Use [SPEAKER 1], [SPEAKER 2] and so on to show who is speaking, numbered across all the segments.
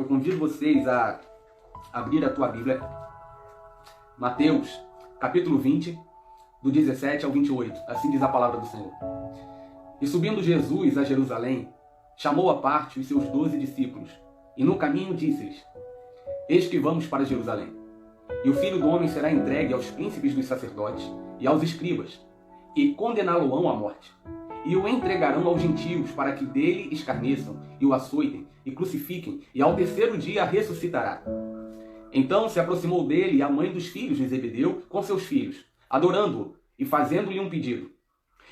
[SPEAKER 1] convido vocês a abrir a tua Bíblia, Mateus, capítulo 20, do 17 ao 28. Assim diz a palavra do Senhor. E subindo Jesus a Jerusalém, chamou à parte os seus 12 discípulos, e no caminho disse-lhes: Eis que vamos para Jerusalém, e o Filho do Homem será entregue aos príncipes dos sacerdotes e aos escribas, e condená-lo-ão à morte. E o entregarão aos gentios, para que dele escarneçam, e o açoitem, e crucifiquem, e ao terceiro dia ressuscitará. Então se aproximou dele a mãe dos filhos de Zebedeu com seus filhos, adorando-o, e fazendo-lhe um pedido.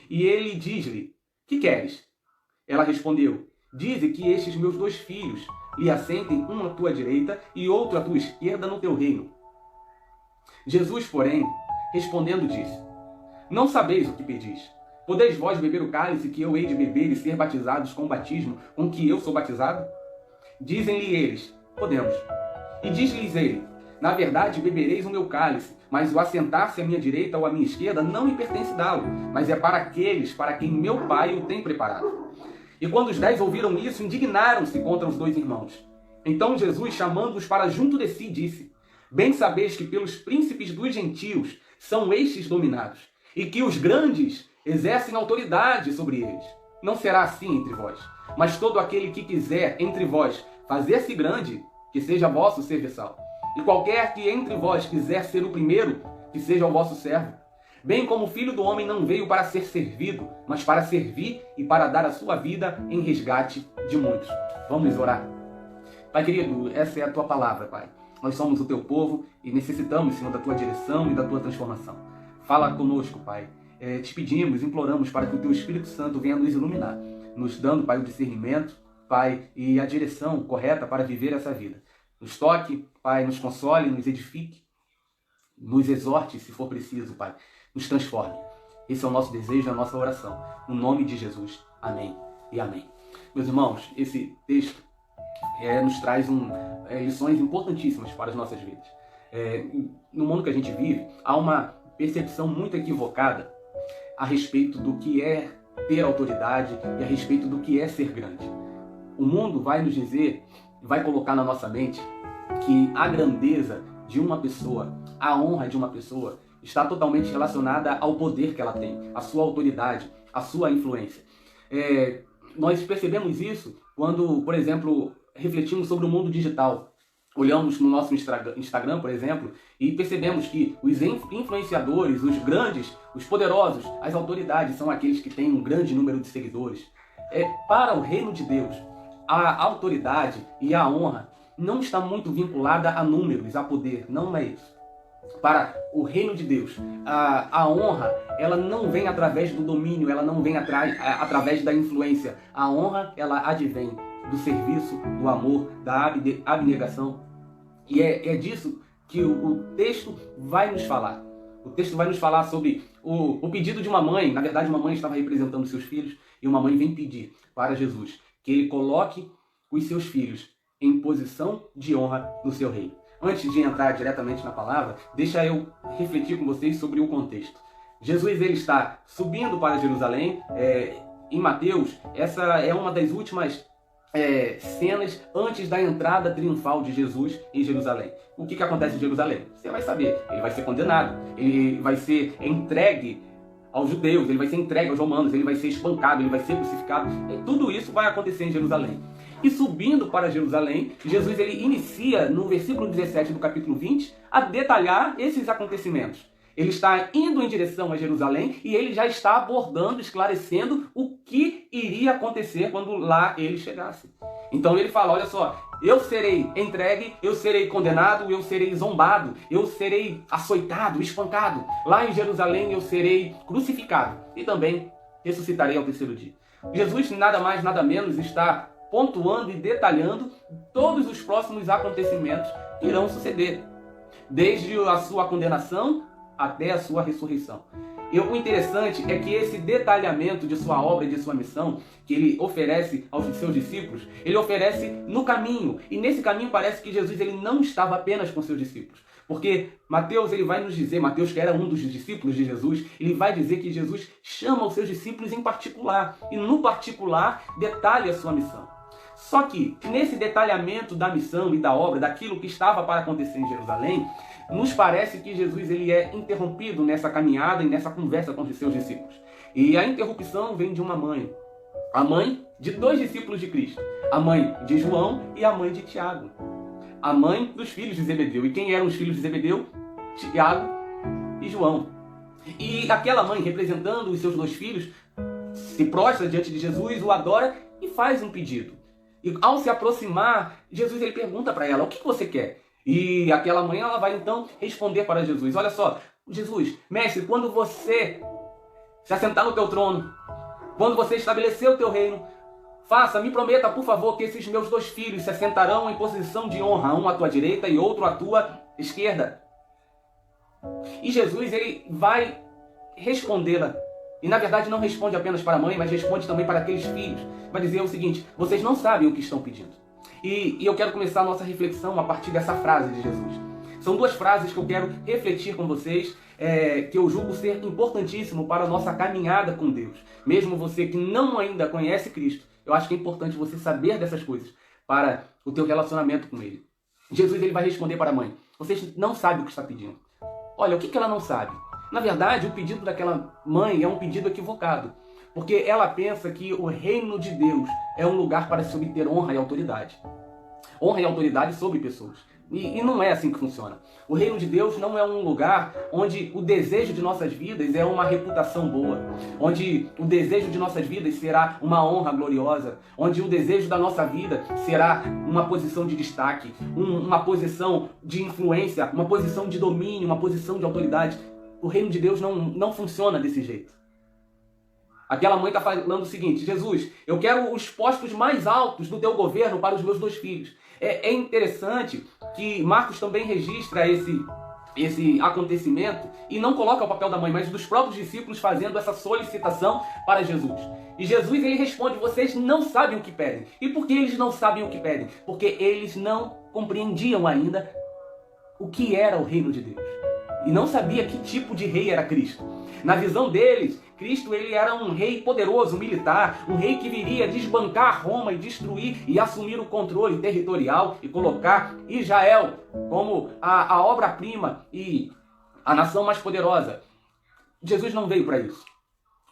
[SPEAKER 1] E ele diz-lhe: Que queres? Ela respondeu: Dize que estes meus 2 filhos lhe assentem, um à tua direita e outro à tua esquerda no teu reino. Jesus, porém, respondendo, disse: Não sabeis o que pedis. Podeis vós beber o cálice que eu hei de beber e ser batizados com o batismo com que eu sou batizado? Dizem-lhe eles: Podemos. E diz-lhes ele: Na verdade bebereis o meu cálice, mas o assentar-se à minha direita ou à minha esquerda não me pertence dá-lo, mas é para aqueles para quem meu Pai o tem preparado. E quando os 10 ouviram isso, indignaram-se contra os 2 irmãos. Então Jesus, chamando-os para junto de si, disse: Bem sabeis que pelos príncipes dos gentios são estes dominados, e que os grandes exercem autoridade sobre eles. Não será assim entre vós, mas todo aquele que quiser entre vós fazer-se grande, que seja vosso serviçal. E qualquer que entre vós quiser ser o primeiro, que seja o vosso servo. Bem como o Filho do Homem não veio para ser servido, mas para servir e para dar a sua vida em resgate de muitos. Vamos orar. Pai querido, essa é a tua palavra, Pai. Nós somos o teu povo e necessitamos, Senhor, da tua direção e da tua transformação. Fala conosco, Pai. Te pedimos, imploramos para que o teu Espírito Santo venha nos iluminar, nos dando, Pai, o discernimento, Pai, e a direção correta para viver essa vida. Nos toque, Pai, nos console, nos edifique, nos exorte, se for preciso, Pai, nos transforme. Esse é o nosso desejo, a nossa oração. No nome de Jesus. Amém e amém. Meus irmãos, esse texto nos traz lições importantíssimas para as nossas vidas. No mundo que a gente vive, há uma percepção muito equivocada a respeito do que é ter autoridade e a respeito do que é ser grande. O mundo vai nos dizer, vai colocar na nossa mente que a grandeza de uma pessoa, a honra de uma pessoa, está totalmente relacionada ao poder que ela tem, à sua autoridade, à sua influência. Nós percebemos isso quando, por exemplo, refletimos sobre o mundo digital. Olhamos no nosso Instagram, por exemplo, e percebemos que os influenciadores, os grandes, os poderosos, as autoridades são aqueles que têm um grande número de seguidores. Para o reino de Deus, a autoridade e a honra não está muito vinculada a números, a poder. Não é isso. Para o reino de Deus, a honra, ela não vem através do domínio, ela não vem através da influência. A honra, ela advém do serviço, do amor, da abnegação. E é disso que o texto vai nos falar. O texto vai nos falar sobre o pedido de uma mãe. Na verdade, uma mãe estava representando seus filhos e uma mãe vem pedir para Jesus que ele coloque os seus filhos em posição de honra no seu reino. Antes de entrar diretamente na palavra, deixa eu refletir com vocês sobre o contexto. Jesus ele está subindo para Jerusalém. Em Mateus, essa é uma das últimas cenas antes da entrada triunfal de Jesus em Jerusalém. O que acontece em Jerusalém? Você vai saber. Ele vai ser condenado, ele vai ser entregue aos judeus, ele vai ser entregue aos romanos, ele vai ser espancado, ele vai ser crucificado. Tudo isso vai acontecer em Jerusalém. E subindo para Jerusalém, Jesus ele inicia no versículo 17 do capítulo 20 a detalhar esses acontecimentos. Ele está indo em direção a Jerusalém e ele já está abordando, esclarecendo o que iria acontecer quando lá ele chegasse. Então ele fala, olha só, eu serei entregue, eu serei condenado, eu serei zombado, eu serei açoitado, espancado. Lá em Jerusalém eu serei crucificado e também ressuscitarei ao terceiro dia. Jesus nada mais, nada menos está pontuando e detalhando todos os próximos acontecimentos que irão suceder, desde a sua condenação até a sua ressurreição. E o interessante é que esse detalhamento de sua obra e de sua missão, que ele oferece aos seus discípulos, ele oferece no caminho. E nesse caminho parece que Jesus ele não estava apenas com seus discípulos. Porque Mateus ele vai nos dizer, Mateus que era um dos discípulos de Jesus, ele vai dizer que Jesus chama os seus discípulos em particular. E no particular detalha a sua missão. Só que, nesse detalhamento da missão e da obra, daquilo que estava para acontecer em Jerusalém, nos parece que Jesus ele é interrompido nessa caminhada e nessa conversa com os seus discípulos. E a interrupção vem de uma mãe. A mãe de 2 discípulos de Cristo. A mãe de João e a mãe de Tiago. A mãe dos filhos de Zebedeu. E quem eram os filhos de Zebedeu? Tiago e João. E aquela mãe, representando os seus 2 filhos, se prostra diante de Jesus, o adora e faz um pedido. E ao se aproximar, Jesus ele pergunta para ela, o que você quer? E aquela mãe ela vai então responder para Jesus, olha só, Jesus, mestre, quando você se assentar no teu trono, quando você estabelecer o teu reino, me prometa, por favor, que esses meus 2 filhos se assentarão em posição de honra, um à tua direita e outro à tua esquerda. E Jesus ele vai respondê-la. E na verdade não responde apenas para a mãe, mas responde também para aqueles filhos. Vai dizer o seguinte, vocês não sabem o que estão pedindo. E eu quero começar a nossa reflexão a partir dessa frase de Jesus. São 2 frases que eu quero refletir com vocês, que eu julgo ser importantíssimo para a nossa caminhada com Deus. Mesmo você que não ainda conhece Cristo, eu acho que é importante você saber dessas coisas para o teu relacionamento com Ele. Jesus ele vai responder para a mãe, vocês não sabem o que está pedindo. Olha, o que ela não sabe? Na verdade, o pedido daquela mãe é um pedido equivocado, porque ela pensa que o reino de Deus é um lugar para se obter honra e autoridade. Honra e autoridade sobre pessoas. E não é assim que funciona. O reino de Deus não é um lugar onde o desejo de nossas vidas é uma reputação boa, onde o desejo de nossas vidas será uma honra gloriosa, onde o desejo da nossa vida será uma posição de destaque, uma posição de influência, uma posição de domínio, uma posição de autoridade. O reino de Deus não funciona desse jeito. Aquela mãe está falando o seguinte, Jesus, eu quero os postos mais altos do teu governo para os meus 2 filhos. É interessante que Marcos também registra esse acontecimento e não coloca o papel da mãe, mas dos próprios discípulos fazendo essa solicitação para Jesus. E Jesus ele responde, vocês não sabem o que pedem. E por que eles não sabem o que pedem? Porque eles não compreendiam ainda o que era o reino de Deus. E não sabia que tipo de rei era Cristo. Na visão deles, Cristo ele era um rei poderoso, militar, um rei que viria desbancar Roma e destruir e assumir o controle territorial e colocar Israel como a obra-prima e a nação mais poderosa. Jesus não veio para isso.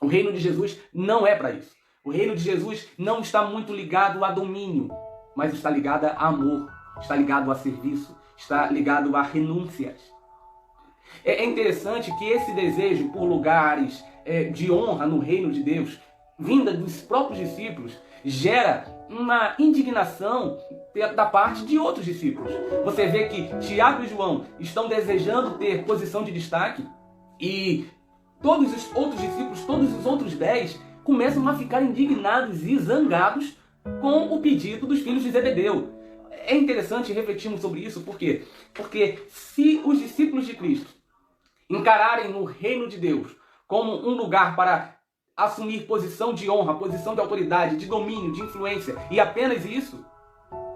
[SPEAKER 1] O reino de Jesus não é para isso. O reino de Jesus não está muito ligado a domínio, mas está ligado a amor, está ligado a serviço, está ligado a renúncias. É interessante que esse desejo por lugares de honra no reino de Deus, vinda dos próprios discípulos, gera uma indignação da parte de outros discípulos. Você vê que Tiago e João estão desejando ter posição de destaque e todos os outros discípulos, todos os outros 10, começam a ficar indignados e zangados com o pedido dos filhos de Zebedeu. É interessante refletirmos sobre isso, por quê? Porque se os discípulos de Cristo encararem no reino de Deus como um lugar para assumir posição de honra, posição de autoridade, de domínio, de influência, e apenas isso,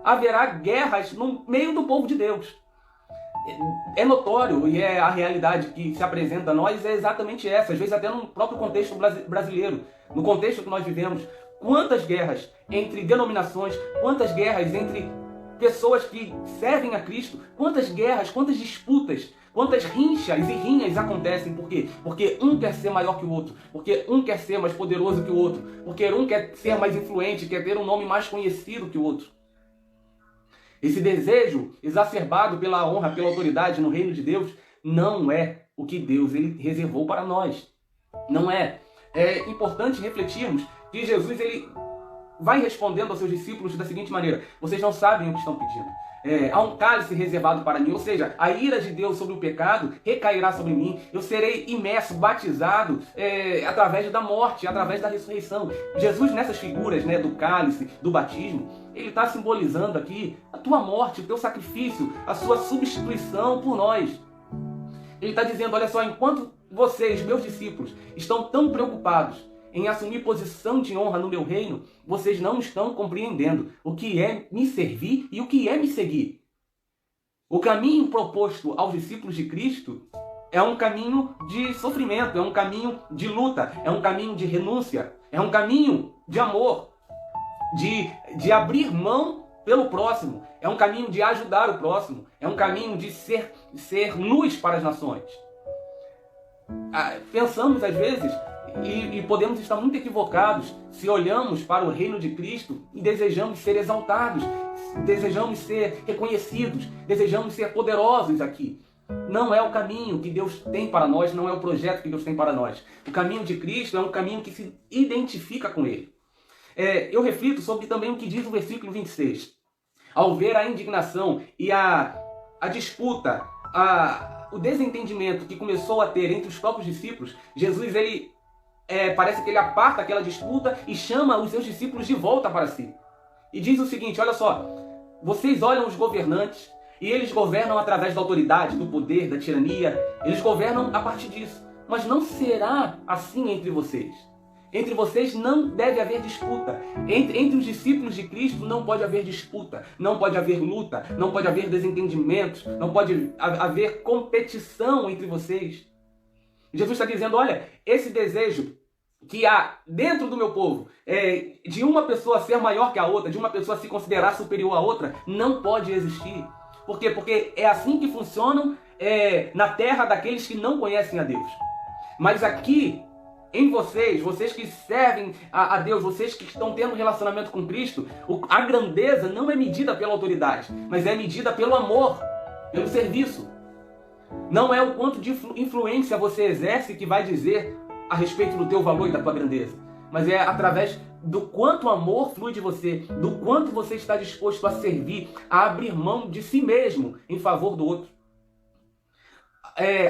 [SPEAKER 1] haverá guerras no meio do povo de Deus. É notório e é a realidade que se apresenta a nós é exatamente essa, às vezes até no próprio contexto brasileiro, no contexto que nós vivemos. Quantas guerras entre denominações, quantas guerras entre pessoas que servem a Cristo, quantas guerras, quantas disputas, quantas rinchas e rinhas acontecem. Por quê? Porque um quer ser maior que o outro, porque um quer ser mais poderoso que o outro, porque um quer ser mais influente, quer ter um nome mais conhecido que o outro. Esse desejo exacerbado pela honra, pela autoridade no reino de Deus não é o que Deus ele reservou para nós. Não é. É importante refletirmos que Jesus ele vai respondendo aos seus discípulos da seguinte maneira: vocês não sabem o que estão pedindo. Há um cálice reservado para mim, ou seja, a ira de Deus sobre o pecado recairá sobre mim, eu serei imerso, batizado através da morte, através da ressurreição. Jesus nessas figuras do cálice, do batismo, ele está simbolizando aqui a tua morte, o teu sacrifício, a sua substituição por nós. Ele está dizendo, olha só, enquanto vocês, meus discípulos, estão tão preocupados em assumir posição de honra no meu reino, vocês não estão compreendendo o que é me servir e o que é me seguir. O caminho proposto aos discípulos de Cristo é um caminho de sofrimento, é um caminho de luta, é um caminho de renúncia, é um caminho de amor. de abrir mão pelo próximo, é um caminho de ajudar o próximo, é um caminho de ser luz para as nações. Pensamos às vezes, e podemos estar muito equivocados, se olhamos para o reino de Cristo e desejamos ser exaltados, desejamos ser reconhecidos, desejamos ser poderosos aqui. Não é o caminho que Deus tem para nós, não é o projeto que Deus tem para nós. O caminho de Cristo é um caminho que se identifica com Ele. Eu reflito sobre também o que diz o versículo 26. Ao ver a indignação e a disputa, o desentendimento que começou a ter entre os próprios discípulos, Jesus, parece que ele aparta aquela disputa e chama os seus discípulos de volta para si. E diz o seguinte, olha só, vocês olham os governantes e eles governam através da autoridade, do poder, da tirania, eles governam a partir disso. Mas não será assim entre vocês. Entre vocês não deve haver disputa. Entre os discípulos de Cristo não pode haver disputa, não pode haver luta, não pode haver desentendimentos, não pode haver competição entre vocês. Jesus está dizendo, olha, esse desejo que há dentro do meu povo, de uma pessoa ser maior que a outra, de uma pessoa se considerar superior à outra, não pode existir. Por quê? Porque é assim que funcionam na terra daqueles que não conhecem a Deus. Mas aqui, em vocês que servem a Deus, vocês que estão tendo relacionamento com Cristo, a grandeza não é medida pela autoridade, mas é medida pelo amor, pelo serviço. Não é o quanto de influência você exerce que vai dizer a respeito do teu valor e da tua grandeza, mas é através do quanto amor flui de você, do quanto você está disposto a servir, a abrir mão de si mesmo em favor do outro.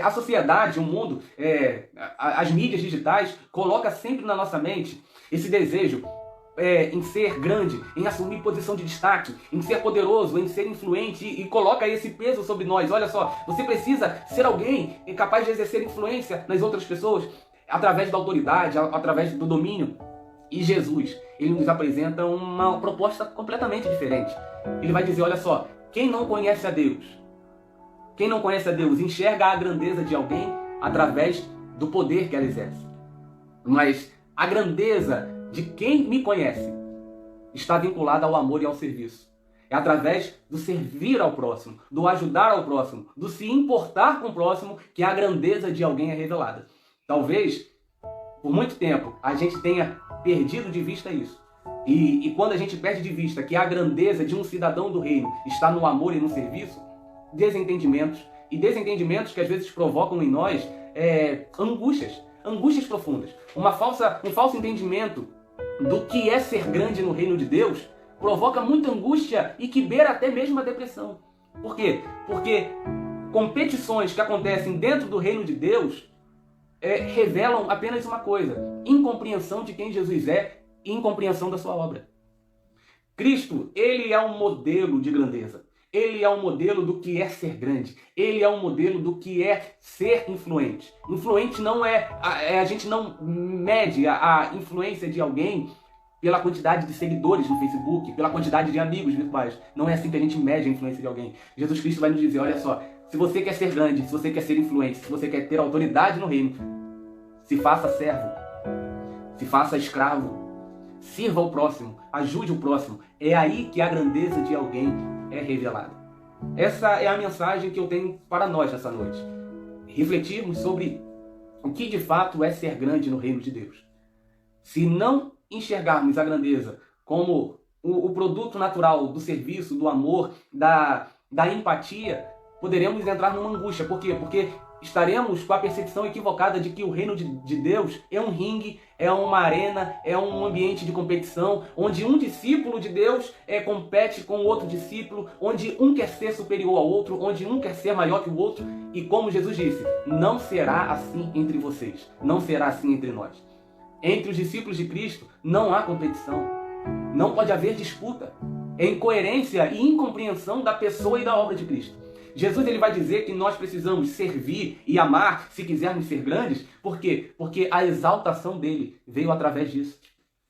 [SPEAKER 1] A sociedade, o mundo, as mídias digitais colocam sempre na nossa mente esse desejo em ser grande, em assumir posição de destaque, em ser poderoso, em ser influente e coloca esse peso sobre nós. Olha só, você precisa ser alguém capaz de exercer influência nas outras pessoas através da autoridade, através do domínio. E Jesus, ele nos apresenta uma proposta completamente diferente. Ele vai dizer, olha só, quem não conhece a Deus, enxerga a grandeza de alguém através do poder que ela exerce. Mas a grandeza de quem me conhece está vinculada ao amor e ao serviço. É através do servir ao próximo, do ajudar ao próximo, do se importar com o próximo que a grandeza de alguém é revelada. Talvez, por muito tempo, a gente tenha perdido de vista isso. E quando a gente perde de vista que a grandeza de um cidadão do reino está no amor e no serviço, desentendimentos que às vezes provocam em nós angústias profundas. Um falso entendimento do que é ser grande no reino de Deus provoca muita angústia e que beira até mesmo a depressão. Por quê? Porque competições que acontecem dentro do reino de Deus revelam apenas uma coisa: incompreensão de quem Jesus é e incompreensão da sua obra. Cristo, ele é um modelo de grandeza. Ele é um modelo do que é ser grande. Ele é um modelo do que é ser influente. Influente não a gente não mede a influência de alguém pela quantidade de seguidores no Facebook, pela quantidade de amigos virtuais. Não é assim que a gente mede a influência de alguém. Jesus Cristo vai nos dizer, olha só, se você quer ser grande, se você quer ser influente, se você quer ter autoridade no reino, se faça servo, se faça escravo, sirva o próximo, ajude o próximo. É aí que a grandeza de alguém é revelada. Essa é a mensagem que eu tenho para nós nessa noite. Refletirmos sobre o que de fato é ser grande no reino de Deus. Se não enxergarmos a grandeza como o produto natural do serviço, do amor, da empatia, poderemos entrar numa angústia. Por quê? Porque estaremos com a percepção equivocada de que o reino de Deus é um ringue, é uma arena, é um ambiente de competição, onde um discípulo de Deus compete com outro discípulo, onde um quer ser superior ao outro, onde um quer ser maior que o outro. E como Jesus disse, não será assim entre vocês, não será assim entre nós. Entre os discípulos de Cristo não há competição, não pode haver disputa. É incoerência e incompreensão da pessoa e da obra de Cristo. Jesus ele vai dizer que nós precisamos servir e amar se quisermos ser grandes. Por quê? Porque a exaltação dele veio através disso.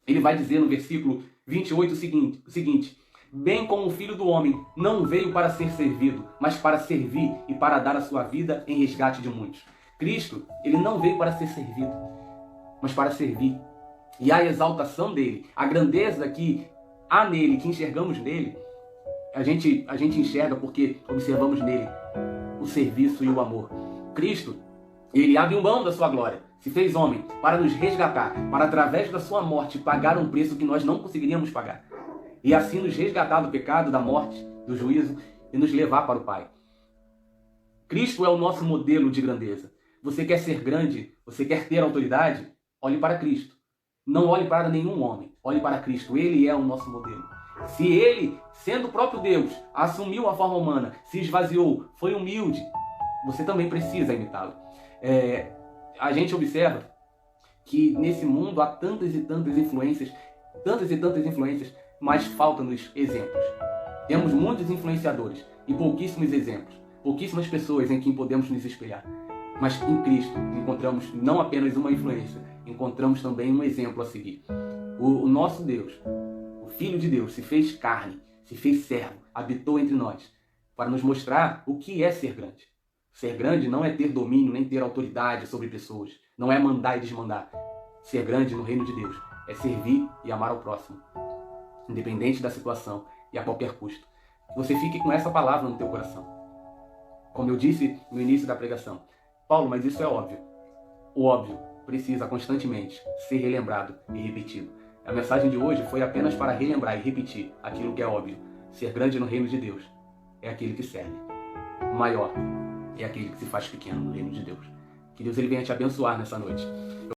[SPEAKER 1] Ele vai dizer no versículo 28 o seguinte: bem como o Filho do Homem não veio para ser servido, mas para servir e para dar a sua vida em resgate de muitos. Cristo, ele não veio para ser servido, mas para servir. E a exaltação dele, a grandeza que há nele, que enxergamos nele, a gente enxerga porque observamos nele o serviço e o amor. Cristo, ele abriu mão da sua glória, se fez homem para nos resgatar, para através da sua morte pagar um preço que nós não conseguiríamos pagar. E assim nos resgatar do pecado, da morte, do juízo e nos levar para o Pai. Cristo é o nosso modelo de grandeza. Você quer ser grande? Você quer ter autoridade? Olhe para Cristo. Não olhe para nenhum homem. Olhe para Cristo. Ele é o nosso modelo. Se ele, sendo o próprio Deus, assumiu a forma humana, se esvaziou, foi humilde, você também precisa imitá-lo. A gente observa que nesse mundo há tantas e tantas influências, mas faltam-nos exemplos. Temos muitos influenciadores e pouquíssimos exemplos, pouquíssimas pessoas em quem podemos nos espelhar. Mas em Cristo encontramos não apenas uma influência, encontramos também um exemplo a seguir. O nosso Deus, o Filho de Deus, se fez carne, se fez servo, habitou entre nós, para nos mostrar o que é ser grande. Ser grande não é ter domínio, nem ter autoridade sobre pessoas, não é mandar e desmandar. Ser grande no reino de Deus é servir e amar ao próximo, independente da situação e a qualquer custo. Que você fique com essa palavra no teu coração. Como eu disse no início da pregação, Paulo, mas isso é óbvio. O óbvio precisa constantemente ser relembrado e repetido. A mensagem de hoje foi apenas para relembrar e repetir aquilo que é óbvio. Ser grande no reino de Deus é aquele que serve. O maior é aquele que se faz pequeno no reino de Deus. Que Deus ele venha te abençoar nessa noite.